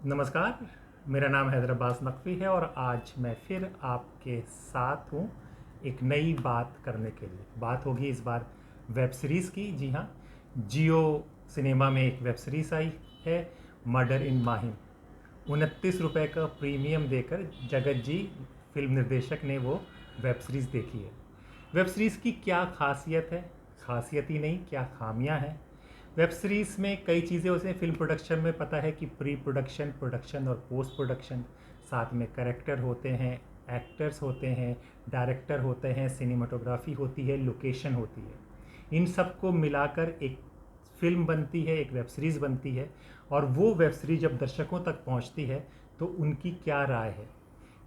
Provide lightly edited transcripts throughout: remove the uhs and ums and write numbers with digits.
नमस्कार। मेरा नाम हैदर अब्बास नकवी है और आज मैं फिर आपके साथ हूँ एक नई बात करने के लिए। बात होगी इस बार वेब सीरीज़ की। जी हाँ, जियो सिनेमा में एक वेब सीरीज़ आई है, मर्डर इन माहिम। 29 रुपये का प्रीमियम देकर जगत जी फिल्म निर्देशक ने वो वेब सीरीज़ देखी है। वेब सीरीज़ की क्या खासियत है, खासियत ही नहीं क्या खामियां हैं। वेब सीरीज़ में कई चीज़ें उसे फिल्म प्रोडक्शन में पता है कि प्री प्रोडक्शन, प्रोडक्शन और पोस्ट प्रोडक्शन, साथ में करेक्टर होते हैं, एक्टर्स होते हैं, डायरेक्टर होते हैं, सिनेमाटोग्राफी होती है, लोकेशन होती है। इन सब को मिलाकर एक फिल्म बनती है, एक वेब सीरीज़ बनती है। और वो वेब सीरीज़ जब दर्शकों तक पहुंचती है तो उनकी क्या राय है,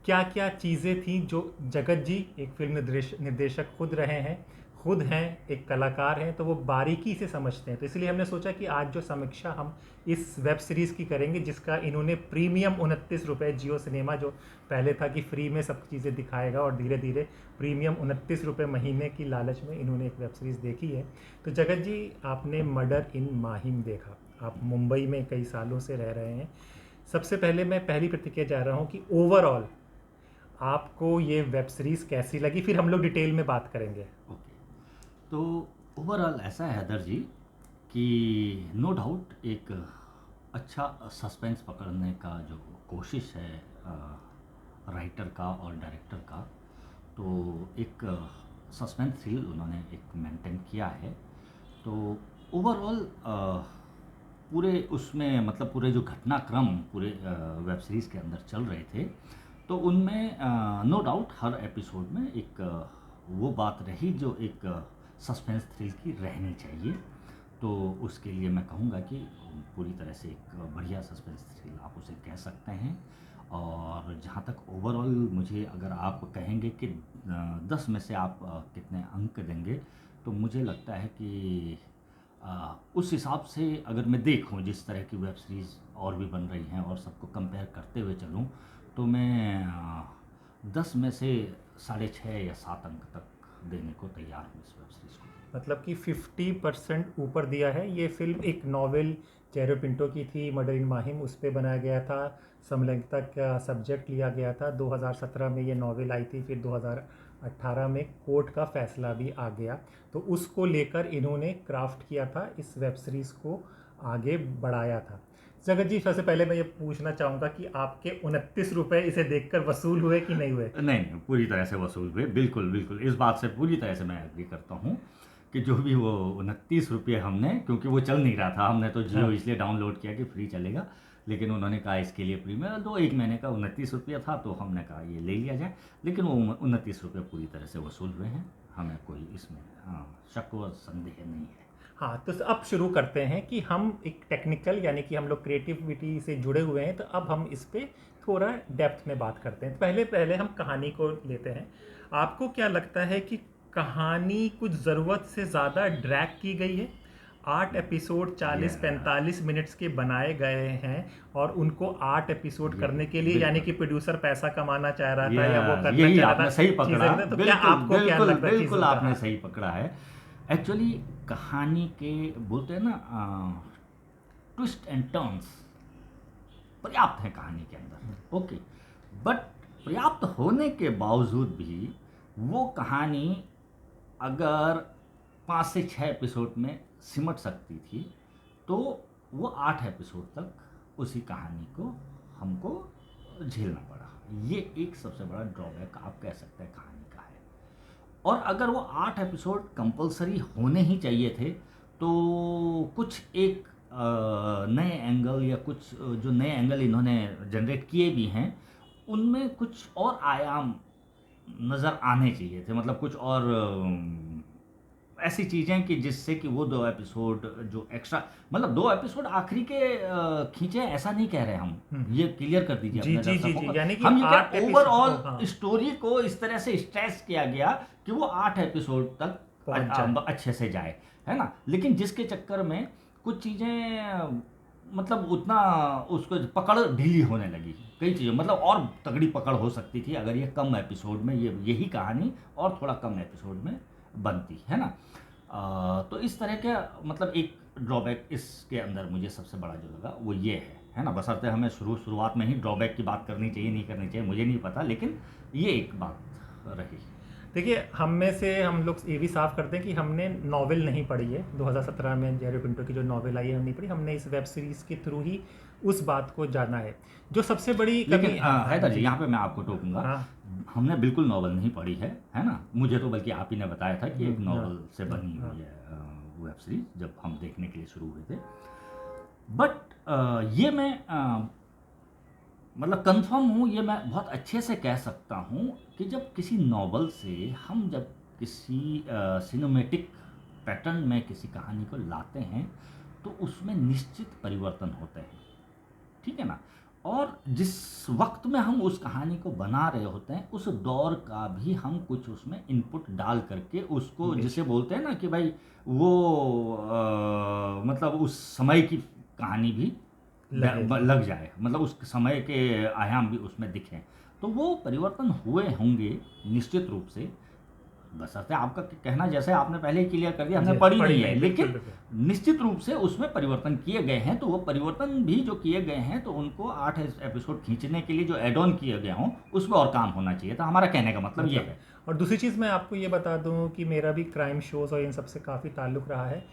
क्या क्या चीज़ें थी जो जगत जी एक फिल्म निर्देशक खुद रहे हैं, खुद हैं, एक कलाकार हैं, तो वो बारीकी से समझते हैं। तो इसलिए हमने सोचा कि आज जो समीक्षा हम इस वेब सीरीज़ की करेंगे, जिसका इन्होंने प्रीमियम 29 रुपये, जियो सिनेमा जो पहले था कि फ्री में सब चीज़ें दिखाएगा और धीरे धीरे प्रीमियम 29 रुपये महीने की लालच में इन्होंने एक वेब सीरीज़ देखी है। तो जगत जी, आपने मर्डर इन माहिम देखा, आप मुंबई में कई सालों से रह रहे हैं। सबसे पहले मैं पहली प्रतिक्रिया चाह रहा हूँ कि ओवरऑल आपको ये वेब सीरीज़ कैसी लगी, फिर हम लोग डिटेल में बात करेंगे। ओके। तो ओवरऑल ऐसा है हैदर जी कि नो डाउट एक अच्छा सस्पेंस पकड़ने का जो कोशिश है राइटर का और डायरेक्टर का, तो एक सस्पेंस थ्रिल उन्होंने एक मेंटेन किया है। तो ओवरऑल पूरे उसमें मतलब पूरे जो घटनाक्रम पूरे वेब सीरीज़ के अंदर चल रहे थे, तो उनमें नो डाउट हर एपिसोड में एक वो बात रही जो एक सस्पेंस थ्रिल की रहनी चाहिए। तो उसके लिए मैं कहूँगा कि पूरी तरह से एक बढ़िया सस्पेंस थ्रिल आप उसे कह सकते हैं। और जहाँ तक ओवरऑल मुझे अगर आप कहेंगे कि 10 में से आप कितने अंक देंगे, तो मुझे लगता है कि उस हिसाब से अगर मैं देखूं जिस तरह की वेब सीरीज़ और भी बन रही हैं और सबको कंपेयर करते हुए चलूं, तो मैं 10 में से 6.5 या 7 अंक तक देने को तैयार हूँ इस वेब सीरीज़ को। मतलब कि 50% ऊपर दिया है। ये फिल्म एक नॉवेल चेरो पिंटो की थी, मर्डर इन माहिम, उस पर बनाया गया था। समलैंगिकता का सब्जेक्ट लिया गया था। 2017 में ये नॉवेल आई थी, फिर 2018 में कोर्ट का फैसला भी आ गया। तो उसको लेकर इन्होंने क्राफ्ट किया था, इस वेब सीरीज़ को आगे बढ़ाया था। जगत जी, सबसे पहले मैं ये पूछना चाहूँगा कि आपके 29 रुपये इसे देखकर वसूल हुए कि नहीं हुए? नहीं नहीं, पूरी तरह से वसूल हुए, बिल्कुल बिल्कुल, इस बात से पूरी तरह से मैं एग्री करता हूँ कि जो भी वो 29 रुपये हमने, क्योंकि वो चल नहीं रहा था, हमने तो जियो हाँ। इसलिए डाउनलोड किया कि फ्री चलेगा, लेकिन उन्होंने कहा इसके लिए प्रीमियम दो, एक महीने का 29 रुपये था, तो हमने कहा ये ले लिया जाए। लेकिन वो 29 रुपये पूरी तरह से वसूल हुए हैं, हमें कोई इसमें शक व संदेह नहीं है। हाँ, तो अब शुरू करते हैं कि हम एक टेक्निकल, यानी कि हम लोग क्रिएटिविटी से जुड़े हुए हैं, तो अब हम इस पे थोड़ा डेप्थ में बात करते हैं। तो पहले पहले हम कहानी को लेते हैं। आपको क्या लगता है कि कहानी कुछ ज़रूरत से ज़्यादा ड्रैग की गई है? 8 एपिसोड 40-45 मिनट्स के बनाए गए हैं और उनको 8 एपिसोड ये करने के लिए, यानी कि प्रोड्यूसर पैसा कमाना चाह रहा था या वो करना यही चाह रहा आपने था सही पकड़ा, चीज़ें, तो क्या बिल्कुल आपको क्या बिल्कुल लगता है बिल्कुल चीज़ों का? आपने हाँ। सही पकड़ा है। एक्चुअली कहानी के बोलते हैं ना, ट्विस्ट एंड टर्न्स पर्याप्त है कहानी के अंदर, ओके। बट पर्याप्त होने के बावजूद भी वो कहानी अगर 5 से 6 एपिसोड में सिमट सकती थी, तो वो 8 एपिसोड तक उसी कहानी को हमको झेलना पड़ा। ये एक सबसे बड़ा ड्रॉबैक आप कह सकते हैं कहानी का है। और अगर वो 8 एपिसोड कंपलसरी होने ही चाहिए थे, तो कुछ एक नए एंगल या कुछ जो नए एंगल इन्होंने जनरेट किए भी हैं, उनमें कुछ और आयाम नज़र आने चाहिए थे, मतलब कुछ और ऐसी चीज़ें कि जिससे कि वो 2 एपिसोड जो एक्स्ट्रा, मतलब 2 एपिसोड आखिरी के खींचे, ऐसा नहीं कह रहे हम, ये क्लियर कर दीजिए जी अपने जी जी दर्शकों जी, को। यानी कि हम ये क्या 8 एपिसोड, ओवरऑल हाँ, स्टोरी को इस तरह से स्ट्रेस किया गया कि वो 8 एपिसोड तक पहुंच जाए। अच्छे से जाए, है ना। लेकिन जिसके चक्कर में कुछ चीज़ें मतलब उतना उसको पकड़ ढीली होने लगी, कई चीज़ें मतलब और तगड़ी पकड़ हो सकती थी अगर ये कम एपिसोड में यही कहानी और थोड़ा कम एपिसोड में बनती, है ना। तो इस तरह के मतलब एक ड्रॉबैक इसके अंदर मुझे सबसे बड़ा जो लगा वो ये है ना, बशर्ते हमें शुरुआत में ही ड्रॉबैक की बात करनी चाहिए नहीं करनी चाहिए मुझे नहीं पता, लेकिन ये एक बात रही। देखिए, हम में से हम लोग ये भी साफ करते हैं कि हमने नॉवेल नहीं पढ़ी है। 2017 में जेरो पिंटो की जो नॉवेल आई है, हम नहीं पढ़ी। हमने इस वेब सीरीज़ के थ्रू ही उस बात को जाना है। जो सबसे बड़ी लेकिन कमी हैदर जी, यहाँ पे मैं आपको टोकूंगा, हाँ हमने बिल्कुल नॉवल नहीं पढ़ी है ना, मुझे तो बल्कि आप ही ने बताया था कि एक हाँ, नॉवल से बनी हुई है वेब सीरीज, जब हम देखने के लिए शुरू हुए थे। बट ये मैं मतलब कंफर्म हूँ, ये मैं बहुत अच्छे से कह सकता हूँ कि जब किसी नॉवल से हम जब किसी सिनेमैटिक पैटर्न में किसी कहानी को लाते हैं तो उसमें निश्चित परिवर्तन होते हैं, ठीक है ना। और जिस वक्त में हम उस कहानी को बना रहे होते हैं उस दौर का भी हम कुछ उसमें इनपुट डाल करके उसको, जिसे बोलते हैं ना कि भाई वो मतलब उस समय की कहानी भी लग जाए, मतलब उस समय के आयाम भी उसमें दिखें, तो वो परिवर्तन हुए होंगे निश्चित रूप से। बशर्ते आपका कहना, जैसे आपने पहले ही क्लियर कर दिया, हमने पढ़ी नहीं है, लेकिन निश्चित रूप से उसमें परिवर्तन किए गए हैं। तो वो परिवर्तन भी जो किए गए हैं तो उनको 8 एपिसोड खींचने के लिए जो एड ऑन किए गए हों उसमें और काम होना चाहिए था, हमारा कहने का मतलब ये है। और दूसरी चीज़ मैं आपको ये बता दूं कि मेरा भी क्राइम शोज़ और इन सब से काफ़ी ताल्लुक़ रहा है।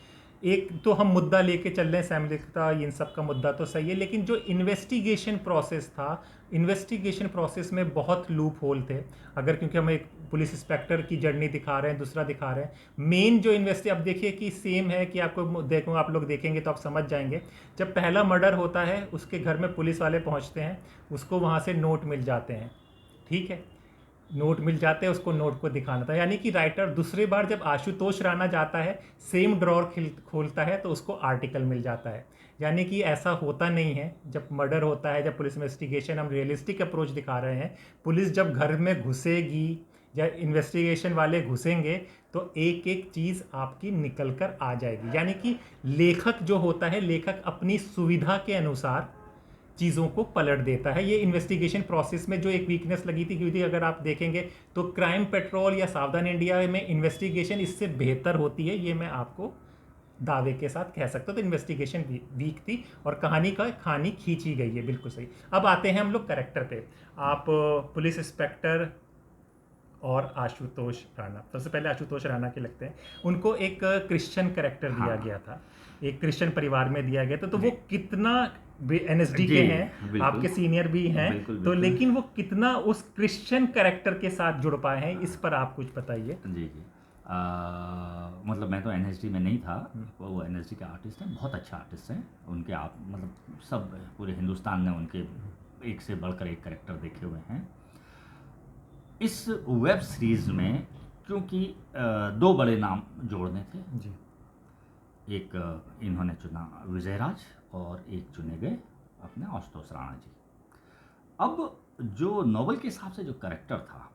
एक तो हम मुद्दा लेके चल रहे हैं सैमलिकता, इन सब का मुद्दा तो सही है, लेकिन जो इन्वेस्टिगेशन प्रोसेस था, इन्वेस्टिगेशन प्रोसेस में बहुत लूप होल थे। अगर क्योंकि हम एक पुलिस इंस्पेक्टर की जर्नी दिखा रहे हैं, दूसरा दिखा रहे हैं, मेन जो अब देखिए कि सेम है कि आपको देखो, आप लोग देखेंगे तो आप समझ जाएंगे। जब पहला मर्डर होता है उसके घर में पुलिस वाले पहुंचते हैं, उसको वहाँ से नोट मिल जाते हैं, ठीक है, नोट मिल जाते हैं, उसको नोट को दिखाना था। यानी कि राइटर दूसरी बार जब आशुतोष राणा जाता है, सेम ड्रॉर खोलता है तो उसको आर्टिकल मिल जाता है। यानी कि ऐसा होता नहीं है। जब मर्डर होता है, जब पुलिस इन्वेस्टिगेशन, हम रियलिस्टिक अप्रोच दिखा रहे हैं, पुलिस जब घर में घुसेगी या इन्वेस्टिगेशन वाले घुसेंगे तो एक एक चीज़ आपकी निकल कर आ जाएगी। यानी कि लेखक जो होता है, लेखक अपनी सुविधा के अनुसार चीज़ों को पलट देता है। ये इन्वेस्टिगेशन प्रोसेस में जो एक वीकनेस लगी थी, क्योंकि अगर आप देखेंगे तो क्राइम पेट्रोल या सावधान इंडिया में इन्वेस्टिगेशन इससे बेहतर होती है, ये मैं आपको दावे के साथ कह सकता हूँ। तो इन्वेस्टिगेशन वीक थी और कहानी खींची गई है, बिल्कुल सही। अब आते हैं हम लोग कैरेक्टर पे। आप पुलिस इंस्पेक्टर और आशुतोष राणा, सबसे पहले आशुतोष राणा के लगते हैं, उनको एक क्रिश्चियन कैरेक्टर दिया गया था, एक क्रिश्चियन परिवार में दिया गया था। तो वो कितना एनएसडी के हैं, आपके सीनियर भी हैं, तो लेकिन वो कितना उस क्रिश्चियन कैरेक्टर के साथ जुड़ पाए हैं, इस पर आप कुछ बताइए। जी मतलब मैं तो एनएसडी में नहीं था, वो एनएसडी के आर्टिस्ट हैं, बहुत अच्छा आर्टिस्ट हैं उनके, आप मतलब सब पूरे हिंदुस्तान ने उनके एक से बढ़कर एक कैरेक्टर देखे हुए हैं। इस वेब सीरीज में क्योंकि 2 बड़े नाम जोड़ने थे जी, एक इन्होंने चुना विजयराज और एक चुने गए अपने आशुतोष राणा जी। अब जो नॉवल के हिसाब से जो कैरेक्टर था,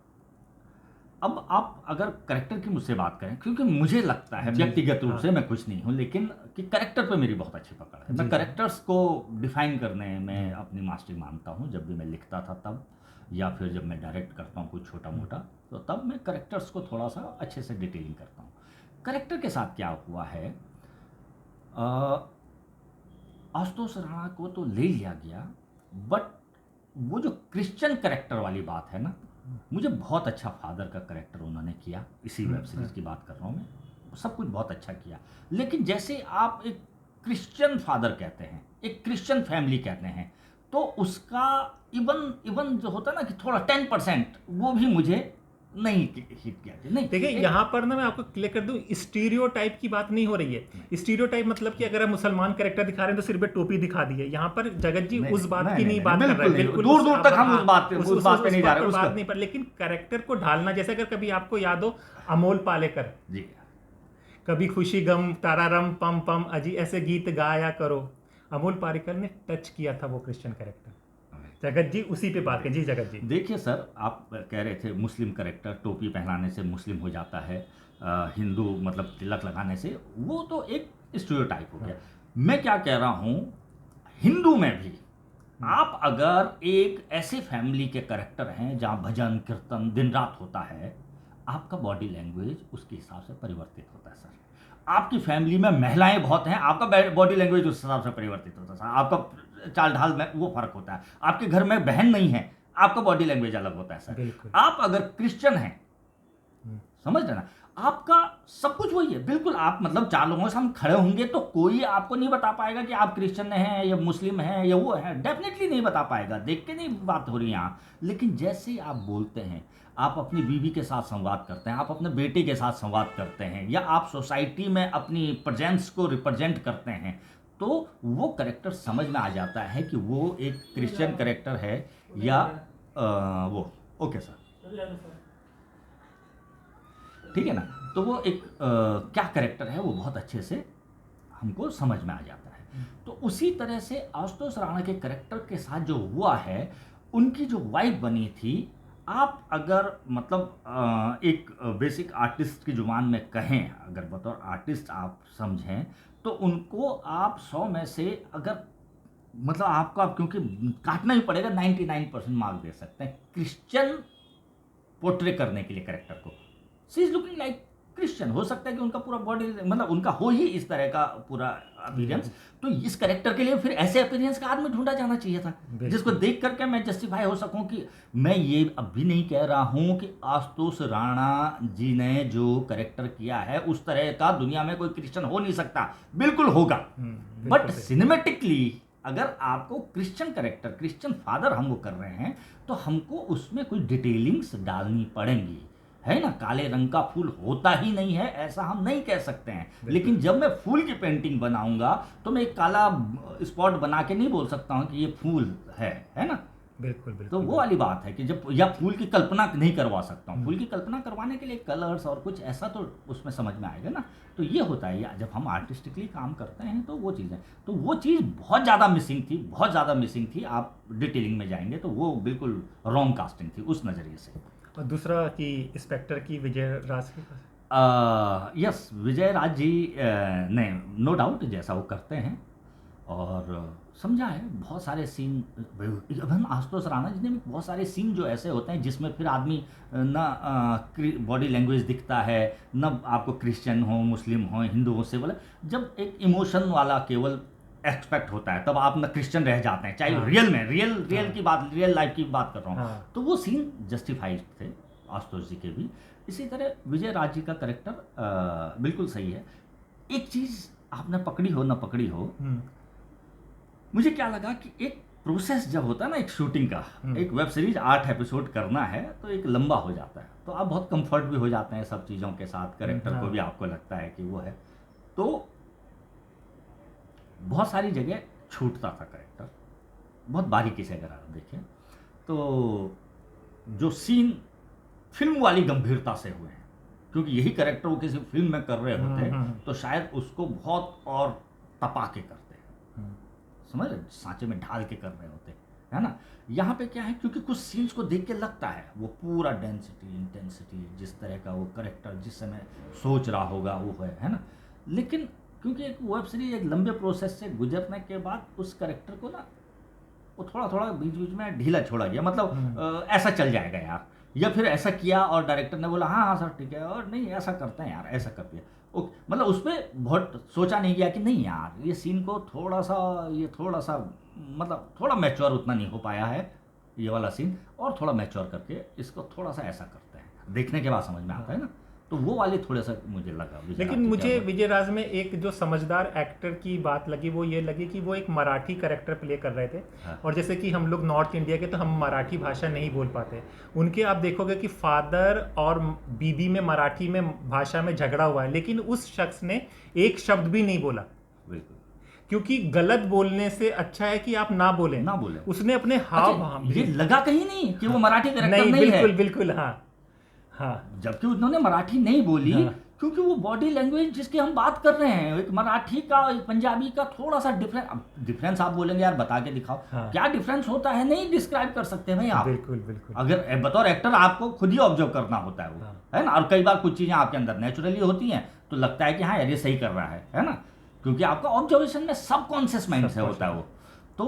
अब आप अगर कैरेक्टर की मुझसे बात करें, क्योंकि मुझे लगता है व्यक्तिगत रूप से मैं कुछ नहीं हूँ, लेकिन कि कैरेक्टर पे मेरी बहुत अच्छी पकड़ है। मैं कैरेक्टर्स को डिफाइन करने में अपनी मास्टरी मानता हूँ। जब भी मैं लिखता था तब, या फिर जब मैं डायरेक्ट करता हूँ कुछ छोटा मोटा, तो तब मैं कैरेक्टर्स को थोड़ा सा अच्छे से डिटेलिंग करता हूँ। कैरेक्टर के साथ क्या हुआ है, आशुतोष राणा को तो ले लिया गया, बट वो जो क्रिश्चियन कैरेक्टर वाली बात है ना, मुझे बहुत अच्छा फादर का कैरेक्टर उन्होंने किया। इसी वेब सीरीज की बात कर रहा हूँ मैं, सब कुछ बहुत अच्छा किया। लेकिन जैसे आप एक क्रिश्चियन फादर कहते हैं, एक क्रिश्चियन फैमिली कहते हैं, तो उसका इवन जो होता है ना कि थोड़ा 10% वो भी मुझे नहीं हिट किया। नहीं देखिए, यहाँ पर ना मैं आपको क्लियर कर दूं, स्टीरियोटाइप की बात नहीं हो रही है। स्टीरियोटाइप मतलब कि अगर आप मुसलमान कैरेक्टर दिखा रहे हैं तो सिर पे टोपी दिखा दी है। यहाँ पर जगत जी उस बात की नहीं बात कर रहे हैं, बिल्कुल दूर दूर तक हम उस बात पे नहीं जा रहे, बात नहीं पर, लेकिन कैरेक्टर को ढालना, जैसे अगर कभी आपको याद हो अमोल पालेकर जी, कभी खुशी गम तारारम पम पम अजी ऐसे गीत गाया करो, अमोल पालेकर ने टच किया था वो क्रिश्चियन कैरेक्टर। जगत जी उसी पे बात है। जी जगत जी, देखिए सर, आप कह रहे थे मुस्लिम कैरेक्टर टोपी पहनाने से मुस्लिम हो जाता है, हिंदू मतलब तिलक लगाने से, वो तो एक स्टीरियोटाइप हो गया। मैं क्या कह रहा हूँ, हिंदू में भी आप अगर एक ऐसे फैमिली के कैरेक्टर हैं जहाँ भजन कीर्तन दिन रात होता है, आपका बॉडी लैंग्वेज उसके हिसाब से परिवर्तित होता है सर। आपकी फैमिली में महिलाएं बहुत हैं, आपका बॉडी लैंग्वेज उस हिसाब से परिवर्तित होता है, आपका चाल ढाल में वो फर्क होता है। आपके घर में बहन नहीं है, आपका बॉडी लैंग्वेज अलग होता है सर। बिल्कुल। आप अगर क्रिश्चियन हैं, समझ रहे ना, आपका सब कुछ वही है बिल्कुल। आप मतलब 4 लोगों के सामने खड़े होंगे तो कोई आपको नहीं बता पाएगा कि आप क्रिश्चियन हैं या मुस्लिम हैं या वो हैं, डेफिनेटली नहीं बता पाएगा, देख के नहीं बात हो रही है यहाँ। लेकिन जैसे आप बोलते हैं, आप अपनी बीवी के साथ संवाद करते हैं, आप अपने बेटे के साथ संवाद करते हैं, या आप सोसाइटी में अपनी प्रेजेंस को रिप्रेजेंट करते हैं, तो वो करेक्टर समझ में आ जाता है कि वो एक क्रिश्चियन करेक्टर है या वो। ओके सर, ठीक है ना। तो वो एक क्या करेक्टर है वो बहुत अच्छे से हमको समझ में आ जाता है। तो उसी तरह से आशुतोष राणा के करेक्टर के साथ जो हुआ है, उनकी जो वाइब बनी थी, आप अगर मतलब एक बेसिक आर्टिस्ट की जुबान में कहें, अगर बतौर आर्टिस्ट आप समझें, तो उनको आप 100 में से अगर मतलब आपको आप क्योंकि काटना ही पड़ेगा, 99% मार्क दे सकते हैं क्रिश्चियन पोर्ट्रे करने के लिए करेक्टर को। She is looking like Christian. हो सकता है कि उनका पूरा बॉडी मतलब उनका हो ही इस तरह का पूरा अपीयरेंस, तो इस करेक्टर के लिए फिर ऐसे अपीयरेंस का आदमी ढूंढा जाना चाहिए था जिसको देख करके मैं जस्टिफाई हो सकूं कि मैं ये अभी नहीं कह रहा हूं कि आशुतोष राणा जी ने जो करेक्टर किया है उस तरह का दुनिया में कोई क्रिश्चियन हो नहीं सकता, बिल्कुल होगा। बट सिनेमेटिकली अगर आपको क्रिश्चियन करेक्टर, क्रिश्चियन फादर हमको कर रहे हैं, तो हमको उसमें कोई डिटेलिंग्स डालनी पड़ेंगी, है ना। काले रंग का फूल होता ही नहीं है ऐसा हम नहीं कह सकते हैं, लेकिन जब मैं फूल की पेंटिंग बनाऊंगा तो मैं एक काला स्पॉट बना के नहीं बोल सकता हूं कि ये फूल है ना। बिल्कुल बिल्कुल। तो वो वाली बात है कि जब या फूल की कल्पना नहीं करवा सकता हूँ, फूल की कल्पना करवाने के लिए कलर्स और कुछ ऐसा तो उसमें समझ में आएगा ना। तो ये होता है, या जब हम आर्टिस्टिकली काम करते हैं तो वो चीज़ें, तो वो चीज़ बहुत ज़्यादा मिसिंग थी, बहुत ज़्यादा मिसिंग थी। आप डिटेलिंग में जाएंगे तो वो बिल्कुल रॉन्ग कास्टिंग थी उस नज़रिए से। और दूसरा कि इंस्पेक्टर की विजय राज के पास, यस, विजय राज जी ने नो डाउट जैसा वो करते हैं और समझा है। बहुत सारे सीन, इवन आशुतोष राणा जी ने भी बहुत सारे सीन जो ऐसे होते हैं जिसमें फिर आदमी ना बॉडी लैंग्वेज दिखता है, ना आपको क्रिश्चियन हो, मुस्लिम हो, हिंदू हो, से बोले जब एक इमोशन वाला केवल एक्सपेक्ट होता है तब आप ना क्रिश्चियन रह जाते हैं, चाहे हाँ। रियल में रियल की बात, रियल लाइफ की बात कर रहा हूँ। हाँ। तो वो सीन जस्टिफाइड थे आशुतोष जी के भी। इसी तरह विजय राज जी का करेक्टर बिल्कुल सही है। एक चीज़ आपने पकड़ी हो ना पकड़ी हो, मुझे क्या लगा कि एक प्रोसेस जब होता है ना एक शूटिंग का, एक वेब सीरीज 8 एपिसोड करना है तो एक लंबा हो जाता है, तो आप बहुत कंफर्ट भी हो जाते हैं सब चीज़ों के साथ, करेक्टर को भी आपको लगता है कि वो है, तो बहुत सारी जगह छूटता था करेक्टर, बहुत बारीकी से अगर आप देखें तो जो सीन फिल्म वाली गंभीरता से हुए हैं, क्योंकि यही करेक्टर वो किसी फिल्म में कर रहे होते तो शायद उसको बहुत और तपा के करते हैं, समझ रहे, सांचे में ढाल के कर रहे होते, है ना। यहाँ पे क्या है, क्योंकि कुछ सीन्स को देख के लगता है वो पूरा डेंसिटी, इंटेंसिटी, जिस तरह का वो करेक्टर जिस समय सोच रहा होगा वो है ना। लेकिन क्योंकि एक वेब सीरीज एक लंबे प्रोसेस से गुजरने के बाद उस करेक्टर को ना वो थोड़ा थोड़ा बीच बीच में ढीला छोड़ा गया, मतलब ऐसा चल जाएगा यार, या फिर ऐसा किया और डायरेक्टर ने बोला हाँ हाँ सर ठीक है, और नहीं ऐसा करते हैं यार, ऐसा कर दिया, ओके, मतलब उस पर बहुत सोचा नहीं गया कि नहीं यार ये सीन को थोड़ा सा मतलब थोड़ा मैच्योर उतना नहीं हो पाया है ये वाला सीन, और थोड़ा मैच्योर करके इसको थोड़ा सा ऐसा करते हैं, देखने के बाद समझ में आता है ना। तो वो वाली थोड़ा सा मुझे लगा। लेकिन मुझे विजय राज में एक जो समझदार एक्टर की बात लगी वो ये लगी कि वो एक मराठी कैरेक्टर प्ले कर रहे थे। हाँ। और जैसे कि हम लोग नॉर्थ इंडिया के तो हम मराठी भाषा नहीं बोल पाते, उनके आप देखोगे कि फादर और बीबी में मराठी में भाषा में झगड़ा हुआ है, लेकिन उस शख्स ने एक शब्द भी नहीं बोला, क्योंकि गलत बोलने से अच्छा है कि आप ना बोलें। उसने अपने हाव ये लगा कहीं नहीं कि वो मराठी कैरेक्टर नहीं है। बिल्कुल बिल्कुल, हाँ हाँ, जबकि उन्होंने मराठी नहीं बोली, हाँ। क्योंकि वो बॉडी लैंग्वेज जिसकी हम बात कर रहे हैं, एक मराठी का एक पंजाबी का थोड़ा सा डिफरेंस आप बोलेंगे यार बता के दिखाओ, हाँ। क्या डिफरेंस होता है नहीं डिस्क्राइब कर सकते भाई आप। बिल्कुल बिल्कुल, अगर बतौर एक्टर आपको खुद ही ऑब्जर्व करना होता है वो, हाँ। है ना। और कई बार कुछ चीजें आपके अंदर नेचुरली होती हैं तो लगता है कि हाँ यार ये सही कर रहा है ना, क्योंकि आपका ऑब्जर्वेशन में सबकॉन्शियस माइंड से होता है वो। तो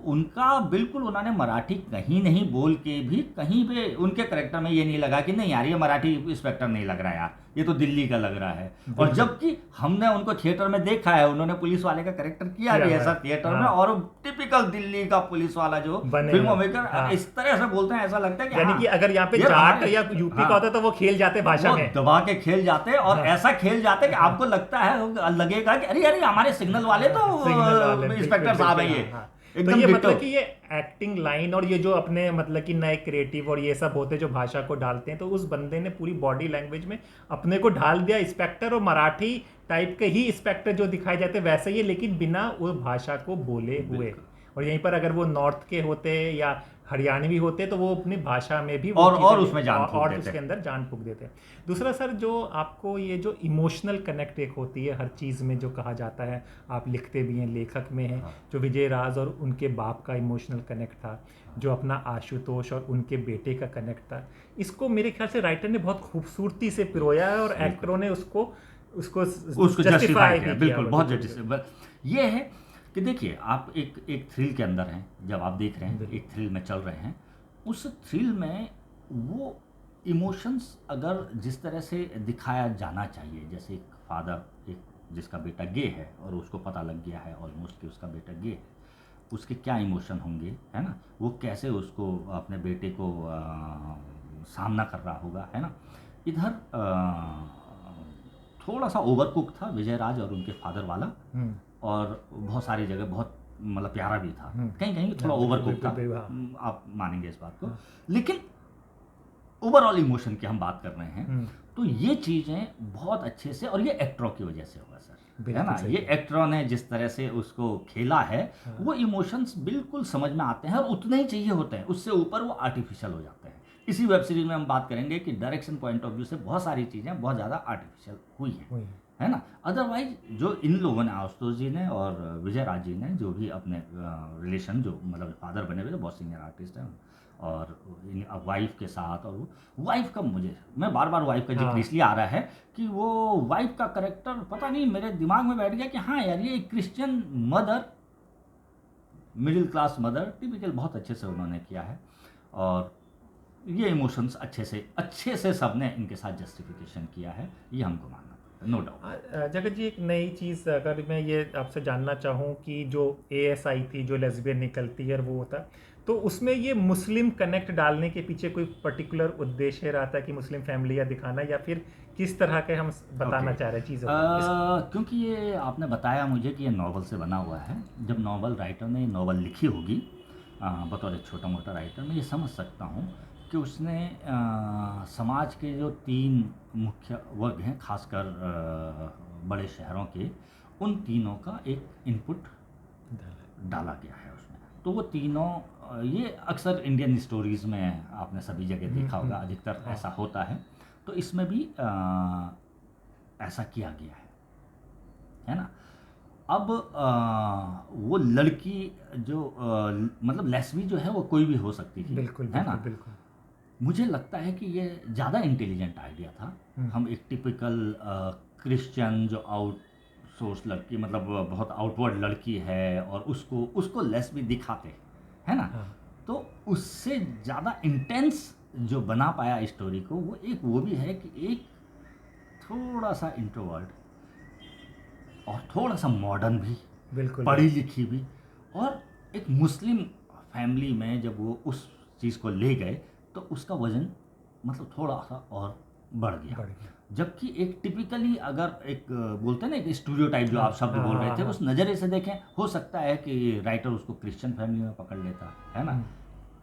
उनका बिल्कुल उन्होंने मराठी कहीं नहीं बोल के भी कहीं पे उनके करेक्टर में ये नहीं लगा कि नहीं यार ये मराठी इंस्पेक्टर नहीं लग रहा यार, ये तो दिल्ली का लग रहा है। और बिल्कुल। जबकि हमने उनको थिएटर में देखा है, उन्होंने पुलिस वाले का करेक्टर किया किया भी है, ऐसा थिएटर में, हाँ। और टिपिकल दिल्ली का पुलिस वाला जो बने फिल्मों हैं, में हाँ। इस तरह से बोलते हैं, ऐसा लगता है कि यानी हाँ, कि अगर यहाँ पे ये जाट हमारे- या यूपी का हाँ। होता तो वो खेल जाते भाषा वो में। दबा के खेल जाते और हाँ। ऐसा खेल जाते कि आपको लगता है, लगेगा कि अरे अरे हमारे सिग्नल वाले तो सिग्नल वाले, इंस्पेक्टर बिल्कुल, साहब है बिल्कुल, ये, हाँ, हाँ। तो एकदम ये डिट्टो। मतलब कि ये एक्टिंग लाइन और ये जो अपने मतलब कि नए क्रिएटिव और ये सब होते हैं जो भाषा को डालते हैं, तो उस बंदे ने पूरी बॉडी लैंग्वेज में अपने को ढाल दिया इंस्पेक्टर, और मराठी टाइप के ही इंस्पेक्टर जो दिखाए जाते हैं वैसे ही, लेकिन बिना वो भाषा को बोले हुए। बिल्कुल। और यहीं पर अगर वो नॉर्थ के होते या हरियाणवी होते तो वो अपनी भाषा में भी वो और चीज़ें- उसमें जान फूंक और देते। उसके अंदर जान फूंक देते हैं। दूसरा सर, जो आपको ये जो इमोशनल कनेक्ट एक होती है हर चीज़ में जो कहा जाता है, आप लिखते भी हैं, लेखक में हैं, हाँ। जो विजय राज और उनके बाप का इमोशनल कनेक्ट था, जो अपना आशुतोष और उनके बेटे का कनेक्ट था, इसको मेरे ख्याल से राइटर ने बहुत खूबसूरती से पिरोया है और एक्टरों ने उसको उसको उसको justify जस्टिफाई भी किया, किया बिल्कुल, हुआ, बहुत बिल्कुल, जस्टिफाई। ये है कि देखिए आप एक थ्रिल के अंदर हैं, जब आप देख रहे हैं बिल्कुल। एक थ्रिल में चल रहे हैं, उस थ्रिल में वो इमोशंस अगर जिस तरह से दिखाया जाना चाहिए, जैसे एक फादर, एक जिसका बेटा गे है और उसको पता लग गया है ऑलमोस्ट कि उसका बेटा गे है, उसके क्या इमोशन होंगे, है ना, वो कैसे उसको अपने बेटे को सामना कर रहा होगा, है ना। इधर थोड़ा सा ओवरकुक था विजय राज और उनके फादर वाला, हम्म, और बहुत सारी जगह बहुत मतलब प्यारा भी था, हम्म। कहीं कहीं थोड़ा हाँ, ओवरकुक बिल्कुल, था, बिल्कुल, हाँ। आप मानेंगे इस बात को। हाँ। लेकिन ओवरऑल इमोशन की हम बात कर रहे हैं, हम्म, तो ये चीज़ें बहुत अच्छे से, और ये एक्टरों की वजह से होगा सर, है बिल्कुल ना, सही ये एक्टरों ने जिस तरह से उसको खेला है, हाँ। वो इमोशंस बिल्कुल समझ में आते हैं और उतने ही चाहिए होते हैं, उससे ऊपर वो आर्टिफिशियल हो जाते हैं। इसी वेब सीरीज में हम बात करेंगे कि डायरेक्शन पॉइंट ऑफ व्यू से बहुत सारी चीज़ें बहुत ज़्यादा आर्टिफिशियल हुई हैं, वही। है ना। अदरवाइज जो इन लोगों ने, आशुतोष जी ने और विजय राज जी ने, जो भी अपने रिलेशन, जो मतलब फादर बने हुए, तो बहुत सीनियर आर्टिस्ट हैं, और वाइफ के साथ, और वो वाइफ का, मैं बार बार वाइफ का जिक्र हाँ। इसलिए आ रहा है कि वो वाइफ का करेक्टर पता नहीं मेरे दिमाग में बैठ गया कि हाँ यार, ये Christian mother, middle class mother, typical बहुत अच्छे से उन्होंने किया है, और ये इमोशंस अच्छे से सबने इनके साथ जस्टिफिकेशन किया है, ये हमको मानना पड़ता, नो डाउट। जगत जी, एक नई चीज़ अगर मैं ये आपसे जानना चाहूँ कि जो ASI थी, जो लेस्बियन निकलती है, वो होता, तो उसमें ये मुस्लिम कनेक्ट डालने के पीछे कोई पर्टिकुलर उद्देश्य रहता है कि मुस्लिम फैमिलियाँ दिखाना, या फिर किस तरह के हम बताना Okay. चाह रहे हैं चीज़ों को? क्योंकि ये आपने बताया मुझे कि ये नॉवल से बना हुआ है, जब नॉवल राइटर ने नॉवल लिखी होगी, बतौर एक छोटा मोटा राइटर मैं ये समझ सकता हूँ कि उसने समाज के जो 3 मुख्य वर्ग हैं, खासकर बड़े शहरों के, उन तीनों का एक इनपुट डाला गया है उसमें। तो वो तीनों, ये अक्सर इंडियन स्टोरीज़ में आपने सभी जगह देखा होगा, अधिकतर हाँ। ऐसा होता है, तो इसमें भी ऐसा किया गया है ना। अब वो लड़की जो मतलब लेस्बी जो है वो कोई भी हो सकती थी, बिल्कुल, है बिल्कुल, ना। बिल्कुल। मुझे लगता है कि ये ज़्यादा इंटेलिजेंट आइडिया था। हम एक टिपिकल क्रिश्चियन जो आउटसोर्स लड़की, मतलब बहुत आउटवर्ड लड़की है, और उसको लेस्बी दिखाते, है ना। हाँ। तो उससे ज़्यादा इंटेंस जो बना पाया स्टोरी को, वो भी है कि एक थोड़ा सा इंट्रोवर्ट और थोड़ा सा मॉडर्न भी, बिल्कुल। पढ़ी लिखी भी, और एक मुस्लिम फैमिली में जब वो उस चीज़ को ले गए तो उसका वजन मतलब थोड़ा सा और बढ़ गया। बढ़ गया। जबकि एक टिपिकली, अगर एक बोलते हैं ना, एक स्टीरियोटाइप जो आप शब्द बोल रहे थे, उस नज़रिए से देखें, हो सकता है कि राइटर उसको क्रिश्चियन फैमिली में पकड़ लेता है ना,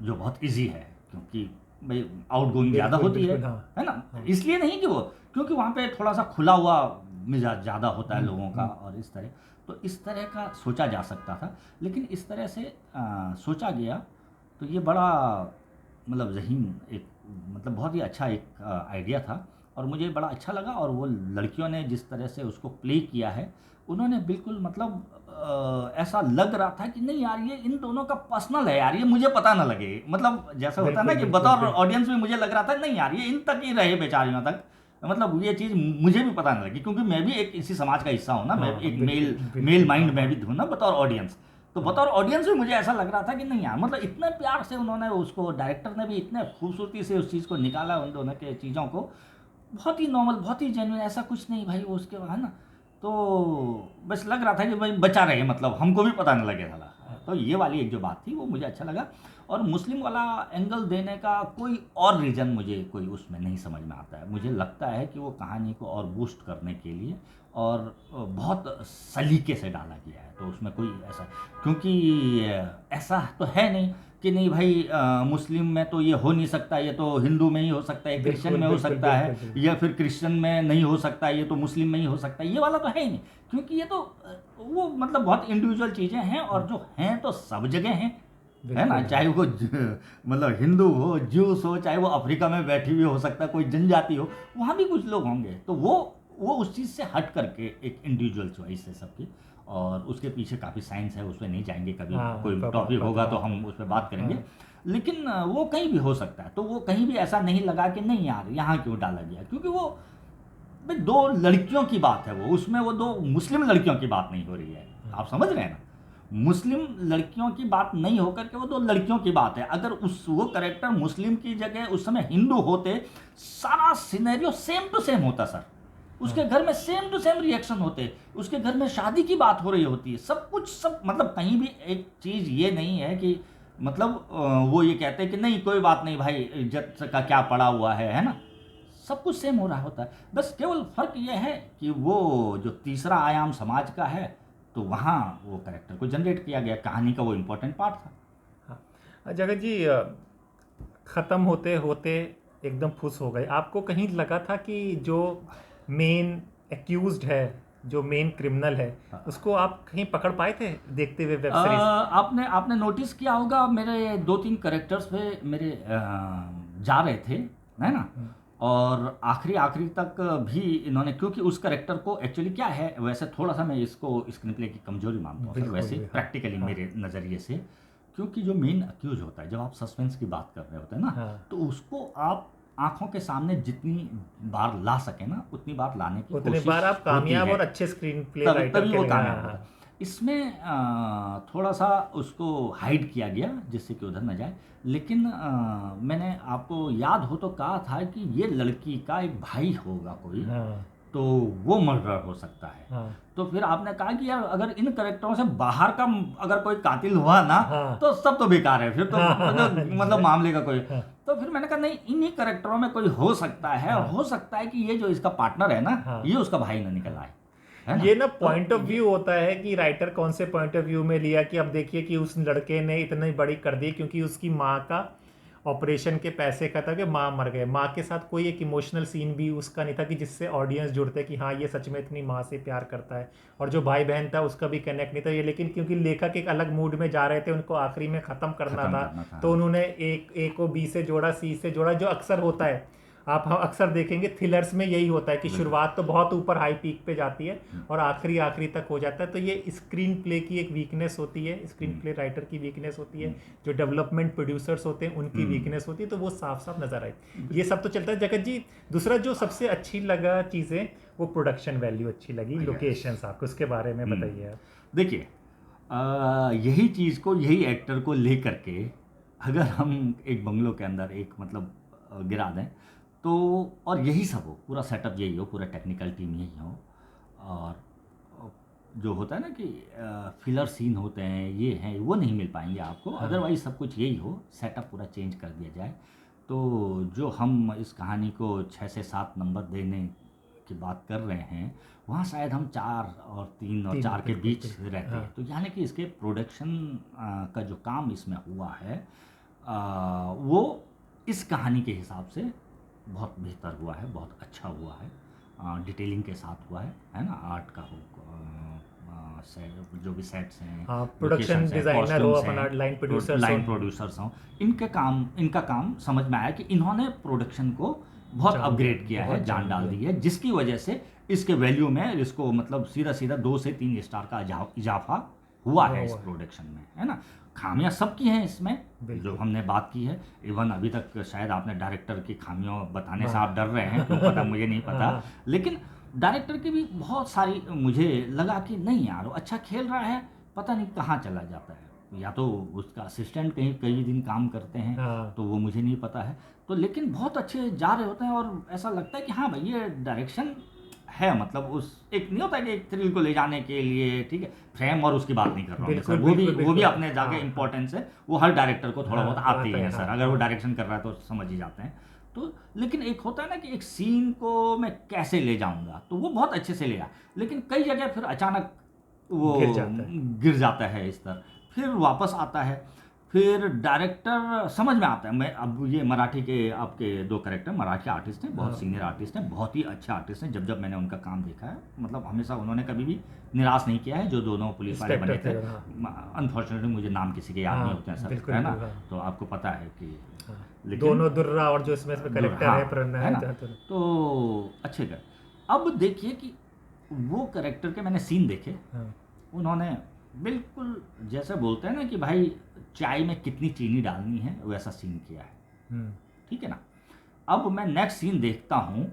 जो बहुत इजी है, क्योंकि भाई आउटगोइंग ज़्यादा बिल्कुल, होती है, बिल्कुल, हाँ। है ना। हाँ। इसलिए नहीं कि वो, क्योंकि वहाँ पे थोड़ा सा खुला हुआ मिजाज ज़्यादा होता है लोगों का, और इस तरह, तो इस तरह का सोचा जा सकता था। लेकिन इस तरह से सोचा गया तो ये बड़ा मतलब ज़हीन, एक मतलब बहुत ही अच्छा एक आइडिया था, और मुझे बड़ा अच्छा लगा। और वो लड़कियों ने जिस तरह से उसको प्ले किया है, उन्होंने बिल्कुल मतलब ऐसा लग रहा था कि नहीं यार, ये इन दोनों का पर्सनल है यार, ये मुझे पता ना लगे, मतलब जैसा होता है ना कि बिल्कुल, बतौर बिल्कुल। ऑडियंस में मुझे लग रहा था नहीं यार, ये इन तक ही रहे बेचारियों तक, मतलब ये चीज़ मुझे भी पता नहीं लगी, क्योंकि मैं भी एक इसी समाज का हिस्सा हूँ ना, मैं हाँ, एक बिल्कुल, बिल्कुल। मेल माइंड में भी हूँ ना बतौर ऑडियंस। तो बतौर ऑडियंस भी मुझे ऐसा लग रहा था कि नहीं यार, मतलब इतने प्यार से उन्होंने उसको, डायरेक्टर ने भी इतने खूबसूरती से उस चीज़ को निकाला, उन दोनों के चीज़ों को, बहुत ही नॉर्मल, बहुत ही जेन्युइन, ऐसा कुछ नहीं भाई वो उसके, है ना। तो बस लग रहा था कि भाई बचा रहे, मतलब हमको भी पता नहीं लगे साला। तो ये वाली एक जो बात थी वो मुझे अच्छा लगा। और मुस्लिम वाला एंगल देने का कोई और रीज़न मुझे कोई उसमें नहीं समझ में आता है। मुझे लगता है कि वो कहानी को और बूस्ट करने के लिए और बहुत सलीके से डाला गया है, तो उसमें कोई ऐसा, क्योंकि ऐसा तो है नहीं कि नहीं भाई मुस्लिम में तो ये हो नहीं सकता, ये तो हिंदू में ही हो सकता है, क्रिश्चियन में हो बिल्कुल, सकता है, बिल्कुल, बिल्कुल। या फिर क्रिश्चियन में नहीं हो सकता, ये तो मुस्लिम में ही हो सकता है, ये वाला तो है ही नहीं। क्योंकि ये तो वो मतलब बहुत इंडिविजुअल चीज़ें हैं, और जो हैं तो सब जगह हैं, है ना। बिल्कुल। चाहे वो मतलब हिंदू हो, ज्यूस हो, चाहे वो अफ्रीका में बैठी हुई हो सकता है, कोई जनजाति हो, वहाँ भी कुछ लोग होंगे। तो वो उस चीज़ से हट करके एक इंडिविजुअल चॉइस है सबकी, और उसके पीछे काफ़ी साइंस है, उस पर नहीं जाएंगे, कभी हाँ, कोई तो टॉपिक होगा तो बात हम उस पर बात करेंगे। हाँ। लेकिन वो कहीं भी हो सकता है, तो वो कहीं भी ऐसा नहीं लगा कि नहीं यार यहाँ क्यों डाला गया, क्योंकि वो भाई दो लड़कियों की बात है, वो उसमें वो दो मुस्लिम लड़कियों की बात नहीं हो रही है, आप समझ रहे हैं ना। मुस्लिम लड़कियों की बात नहीं होकर के वो दो लड़कियों की बात है। अगर वो कैरेक्टर मुस्लिम की जगह उस समय हिंदू होते, सारा सिनेरियो सेम टू सेम होता सर, उसके घर में सेम टू सेम रिएक्शन होते, उसके घर में शादी की बात हो रही होती है, सब कुछ, सब मतलब कहीं भी एक चीज़ ये नहीं है कि मतलब वो ये कहते हैं कि नहीं कोई बात नहीं भाई, इज्जत का क्या पड़ा हुआ है ना। सब कुछ सेम हो रहा होता है, बस केवल फर्क ये है कि वो जो तीसरा आयाम समाज का है, तो वहाँ वो कैरेक्टर को जनरेट किया गया, कहानी का वो इम्पोर्टेंट पार्ट था। हाँ जगत जी, ख़त्म होते होते एकदम फुस हो गए। आपको कहीं लगा था कि जो मेन एक्यूज्ड है, जो मेन क्रिमिनल है, उसको आप कहीं पकड़ पाए थे देखते हुए वेब सीरीज? आपने आपने नोटिस किया होगा मेरे दो तीन कैरेक्टर्स पे मेरे जा रहे थे, है ना। और आखिरी आखिरी तक भी इन्होंने, क्योंकि उस कैरेक्टर को एक्चुअली क्या है, वैसे थोड़ा सा मैं इसको स्क्रीन प्ले की कमजोरी मानता हूँ सर, बिल्कुल वैसे भी, हाँ। प्रैक्टिकली हाँ। मेरे नज़रिए से। क्योंकि जो मेन अक्यूज होता है, जब आप सस्पेंस की बात कर रहे होते हैं ना, हाँ। तो उसको आप आंखों के सामने जितनी बार ला सके ना, उतनी बार लाने की उतने कोशिश बार आप होती कामयाब है, और अच्छे स्क्रीन प्ले तभी राइटर तभी के वो लिए। कामयाब हाँ, होता है। हाँ। इसमें थोड़ा सा उसको हाइड किया गया जिससे कि उधर न जाए। लेकिन मैंने आपको याद हो तो कहा था कि ये लड़की का एक भाई होगा कोई, हाँ। तो वो मर्डर हो सकता है। हाँ। तो फिर आपने कहा कि यार अगर इन कैरेक्टरों से बाहर का अगर कोई कातिल हुआ ना, हाँ। तो सब तो बेकार है, फिर तो हाँ, हाँ, हाँ, मतलब मामले का कोई। हाँ। तो फिर मैंने कहा नहीं, इन्हीं कैरेक्टरों में कोई हो सकता है, और हाँ। हो सकता है कि ये जो इसका पार्टनर है ना, हाँ। ये उसका भाई ना निकल आए, है ना। ये ना तो पॉइंट ऑफ ये- व्यू होता है कि राइटर कौन से पॉइंट ऑफ व्यू में लिया, कि अब देखिए कि उस लड़के ने इतनी बड़ी कर दी क्योंकि उसकी माँ का ऑपरेशन के पैसे का था कि माँ मर गए। माँ के साथ कोई एक इमोशनल सीन भी उसका नहीं था कि जिससे ऑडियंस जुड़ते कि हाँ ये सच में इतनी माँ से प्यार करता है। और जो भाई बहन था उसका भी कनेक्ट नहीं था ये, लेकिन क्योंकि लेखक एक अलग मूड में जा रहे थे, उनको आखिरी में ख़त्म करना खत्म था, करना था। तो उन्होंने ए को बी से जोड़ा, सी से जोड़ा, जो अक्सर होता है। आप अक्सर देखेंगे थ्रिलर्स में यही होता है कि शुरुआत तो बहुत ऊपर हाई पीक पे जाती है और आखिरी आखिरी तक हो जाता है। तो ये स्क्रीन प्ले की एक वीकनेस होती है, स्क्रीन प्ले राइटर की वीकनेस होती है, जो डेवलपमेंट प्रोड्यूसर्स होते हैं उनकी वीकनेस होती है, तो वो साफ साफ नजर आई। ये सब तो चलता है जगत जी। दूसरा जो सबसे अच्छी लगा चीज़ें, वो प्रोडक्शन वैल्यू अच्छी लगी, लोकेशंस, आपको उसके बारे में बताइए आप। देखिए, यही चीज़ को, यही एक्टर को लेकर के अगर हम एक बंगलो के अंदर एक मतलब गिरा दें, तो और यही सब हो, पूरा सेटअप यही हो, पूरा टेक्निकल टीम यही हो, और जो होता है ना कि फिलर सीन होते हैं, ये हैं, वो नहीं मिल पाएंगे आपको। अदरवाइज सब कुछ यही हो, सेटअप पूरा चेंज कर दिया जाए, तो जो हम इस कहानी को 6 से 7 नंबर देने की बात कर रहे हैं, वहाँ शायद हम 4 और 3 और 4 के बिल्कुल, बीच बिल्कुल। रहते हैं। हाँ। तो यानी कि इसके प्रोडक्शन का जो काम इसमें हुआ है, वो इस कहानी के हिसाब से बहुत बेहतर हुआ है, बहुत अच्छा हुआ है, डिटेलिंग के साथ हुआ है ना। आर्ट का हो, जो भी सेट्स हैं, हाँ, प्रोडक्शन locations हैं, डिजाइनर हो, costumes अपना हैं, लाइन प्रोड्यूसर्स लाइन हो। प्रोड्यूसर्स हों, इनका काम समझ में आया कि इन्होंने प्रोडक्शन को बहुत जान अपग्रेड किया है, बहुत जान जान डाल दिया। दी है, जिसकी वजह से इसके वैल्यू में, इसको मतलब सीधा सीधा 2 से 3 स्टार का इजाफा हुआ है इस हुआ है। प्रोडक्शन में, है ना। खामियां सबकी हैं इसमें, बिल्कुल। जो हमने बात की है। इवन अभी तक शायद आपने डायरेक्टर की खामियों बताने से आप डर रहे हैं, क्यों पता मुझे नहीं पता, लेकिन डायरेक्टर की भी बहुत सारी मुझे लगा कि नहीं यार वो अच्छा खेल रहा है, पता नहीं कहाँ चला जाता है, या तो उसका असिस्टेंट कहीं कई दिन काम करते हैं, हाँ। तो वो मुझे नहीं पता है। तो लेकिन बहुत अच्छे जा रहे होते हैं और ऐसा लगता है कि हाँ भाई ये डायरेक्शन है, मतलब उस एक नहीं होता कि एक थ्रिल को ले जाने के लिए, ठीक है, फ्रेम और उसकी बात नहीं कर रहा हूँ मैं सर, बिल्कुल, बिल्कुल, वो भी बिल्कुल। अपने जगह हाँ, इंपॉर्टेंस है, वो हर डायरेक्टर को थोड़ा हाँ, बहुत आते ही आता है, है सर, हाँ, अगर वो हाँ। डायरेक्शन कर रहा है तो समझ ही जाते हैं। तो लेकिन एक होता है ना कि एक सीन को मैं कैसे ले जाऊंगा, तो वो बहुत अच्छे से ले आया, लेकिन कई जगह फिर अचानक वो गिर जाता है। गिर जाता है इस तरह, फिर वापस आता है, फिर डायरेक्टर समझ में आता है। मैं अब ये मराठी के आपके दो कैरेक्टर मराठी आर्टिस्ट हैं, बहुत हाँ। सीनियर आर्टिस्ट हैं, बहुत ही अच्छे आर्टिस्ट हैं, जब जब मैंने उनका काम देखा है, मतलब हमेशा उन्होंने कभी भी निराश नहीं किया है। जो दोनों पुलिस वाले बने इंस्पेक्टर थे, थे, हाँ। अनफॉर्चुनेटली मुझे नाम किसी के याद हाँ, नहीं होते हैं सर, बिल्कुल, है ना, बिल्कुल, हाँ। तो आपको पता है कि हाँ। लेकिन दोनों दुर्रा और जो इसमें करेक्टर हाँ है प्रणय है ना, दोनों। तो अच्छे कर। अब देखिए कि वो करेक्टर के मैंने सीन देखे, हाँ। उन्होंने बिल्कुल जैसे बोलते हैं ना कि भाई चाय में कितनी चीनी डालनी है, वैसा सीन किया है, हम्म। ठीक है ना। अब मैं नेक्स्ट सीन देखता हूँ,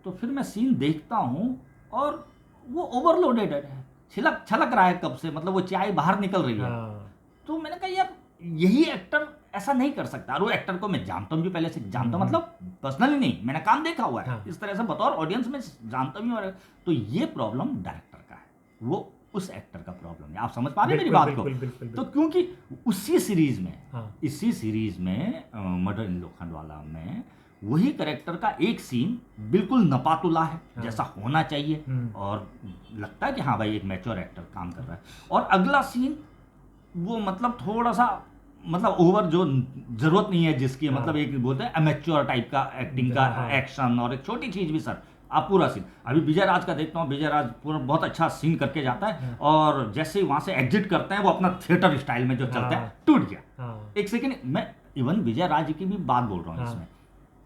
तो फिर मैं सीन देखता हूँ और वो ओवरलोडेड है, छिलक छलक रहा है कब से, मतलब वो चाय बाहर निकल रही है। हाँ। तो मैंने कहा यार यही एक्टर ऐसा नहीं कर सकता, और वो एक्टर को मैं जानता हूँ भी पहले से, जानता हूँ मतलब पर्सनली नहीं, मैंने काम देखा हुआ है, हाँ। इस तरह से बतौर ऑडियंस में जानता भी हूँ। तो ये प्रॉब्लम डायरेक्टर का है, वो उस एक्टर का प्रॉब्लम है, आप समझ पा रहे हैं मेरी बिल्कुल, बात को। बिल्कुल, बिल्कुल, तो बिल्कुल। क्योंकि उसी सीरीज में हाँ। मर्डर इन लोखंडवाला में वही करेक्टर का एक सीन बिल्कुल नपातुला है, हाँ। जैसा होना चाहिए, और लगता है कि हाँ भाई एक मैच्योर एक्टर काम कर रहा है, और अगला सीन वो मतलब थोड़ा सा मतलब ओवर, जो जरूरत नहीं है जिसकी, हाँ। मतलब एक बोलते हैं अमेच्योर टाइप का एक्टिंग का हाँ। एक्शन, और एक छोटी चीज भी सर, आप पूरा सीन अभी विजय राज का देखता हूँ, विजय राज पूरा बहुत अच्छा सीन करके जाता है, और जैसे ही वहां से एग्जिट करते हैं वो अपना थिएटर स्टाइल में जो चलता है टूट गया। हाँ। एक सेकेंड, मैं इवन विजय राज की भी बात बोल रहा हूँ हाँ। इसमें,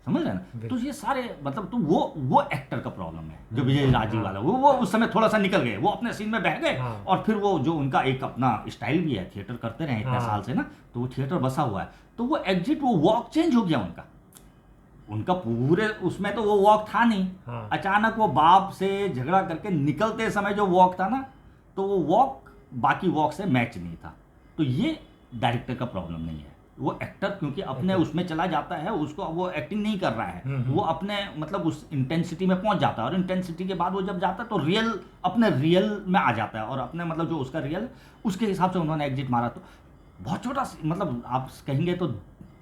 समझ रहे हैं ना। तो बिल्कुल। ये सारे मतलब, तो वो एक्टर का प्रॉब्लम है, जो विजय राजी हाँ। वाला, वो उस समय थोड़ा सा निकल गए, वो अपने सीन में बह गए, हाँ। और फिर वो जो उनका एक अपना स्टाइल भी है, थिएटर करते रहे इतने हाँ। साल से ना, तो वो थिएटर बसा हुआ है, तो वो एग्जिट, वो वॉक चेंज हो गया उनका पूरे उसमें तो वो वॉक था नहीं। हाँ। अचानक वो बाप से झगड़ा करके निकलते समय जो वॉक था ना, तो वो वॉक बाकी वॉक से मैच नहीं था। तो ये डायरेक्टर का प्रॉब्लम नहीं है, वो एक्टर क्योंकि अपने उसमें चला जाता है, उसको वो एक्टिंग नहीं कर रहा है, वो अपने मतलब उस इंटेंसिटी में पहुंच जाता है, और इंटेंसिटी के बाद वो जब जाता है तो रियल अपने रियल में आ जाता है, और अपने मतलब जो उसका रियल उसके हिसाब से उन्होंने एग्जिट मारा। तो बहुत छोटा मतलब आप कहेंगे तो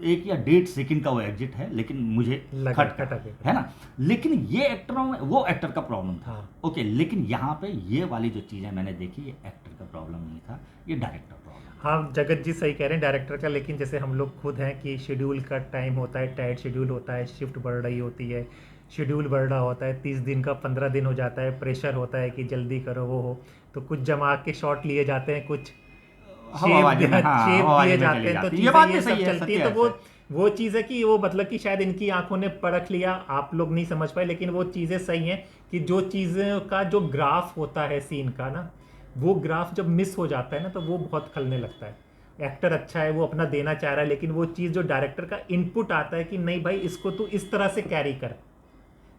1 या 1.5 सेकंड का वो एग्जिट है, लेकिन मुझे खटका है ना। लेकिन ये एक्टरों में वो एक्टर का प्रॉब्लम था। हाँ। ओके, लेकिन यहाँ पे ये वाली जो चीज़ें मैंने देखी, ये एक्टर का प्रॉब्लम नहीं था, ये डायरेक्टर प्रॉब्लम। हाँ, जगत जी सही कह रहे हैं डायरेक्टर का, लेकिन जैसे हम लोग खुद हैं कि शेड्यूल का टाइम होता है, टाइट शेड्यूल होता है, शिफ्ट बढ़ रही होती है, शेड्यूल बढ़ रहा होता है, 30 दिन का 15 दिन हो जाता है, प्रेशर होता है कि जल्दी करो वो हो, तो कुछ जमा के शॉट लिए जाते हैं, कुछ हवाबाजी में, हाँ, शेप हवाबाजी दिए में जाते चली हैं, तो जाती है, ये चीज़ें बात ये भी सब सही है, चलती सत्य है। तो है सर। वो चीज़ है कि वो मतलब कि शायद इनकी आंखों ने परख लिया, आप लोग नहीं समझ पाए, लेकिन वो चीज़ें सही हैं कि जो चीज़ों का जो ग्राफ होता है सीन का ना, वो ग्राफ जब मिस हो जाता है ना, तो वो बहुत खलने लगता है। एक्टर अच्छा है, वो अपना देना चाह रहा है, लेकिन वो चीज़ जो डायरेक्टर का इनपुट आता है कि नहीं भाई इसको तू इस तरह से कैरी कर,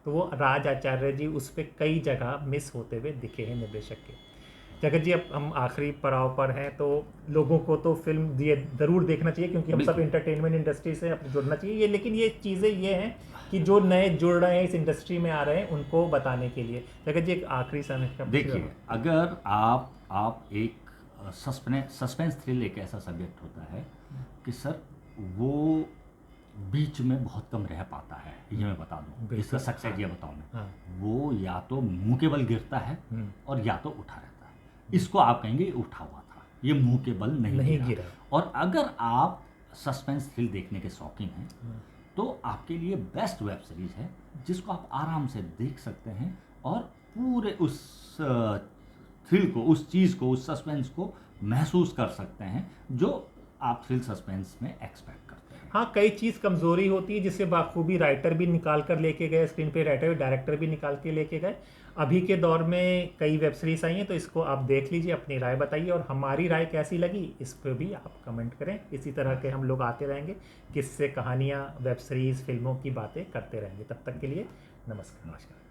तो वो राज आचार्य जी उस पर कई जगह मिस होते हुए दिखे हैं निर्देशक के। जगत जी, अब हम आखिरी पड़ाव पर हैं, तो लोगों को तो फिल्म ये ज़रूर देखना चाहिए, क्योंकि हम सब एंटरटेनमेंट इंडस्ट्री से अपने जुड़ना चाहिए ये, लेकिन ये चीज़ें ये हैं कि जो नए जुड़ रहे हैं इस इंडस्ट्री में आ रहे हैं उनको बताने के लिए। जगत जी, एक आखिरी समय का देखिए, अगर आप एक सस्पेंस थ्रिल एक ऐसा सब्जेक्ट होता है कि सर वो बीच में बहुत कम रह पाता है, ये मैं बता दूं, इसका सक्सेस ये बताऊं मैं। हाँ। वो या तो मुंह के बल गिरता है और या तो उठा रहता है, इसको आप कहेंगे उठा हुआ था, ये मुंह के बल नहीं गिरा। और अगर आप सस्पेंस थ्रिल देखने के शौकीन हैं तो आपके लिए बेस्ट वेब सीरीज है, जिसको आप आराम से देख सकते हैं और पूरे उस थ्रिल को, उस चीज़ को, उस सस्पेंस को महसूस कर सकते हैं जो आप थ्रिल सस्पेंस में एक्सपेक्ट करते हैं। हाँ, कई चीज़ कमज़ोरी होती है जिसे बाखूबी राइटर भी निकाल कर लेके गए, स्क्रीन पे राइटर डायरेक्टर भी निकाल के लेके गए। अभी के दौर में कई वेब सीरीज आई हैं, तो इसको आप देख लीजिए, अपनी राय बताइए, और हमारी राय कैसी लगी इस पर भी आप कमेंट करें। इसी तरह के हम लोग आते रहेंगे, किस्से, कहानियाँ, वेब सीरीज़, फिल्मों की बातें करते रहेंगे। तब तक के लिए नमस्कार।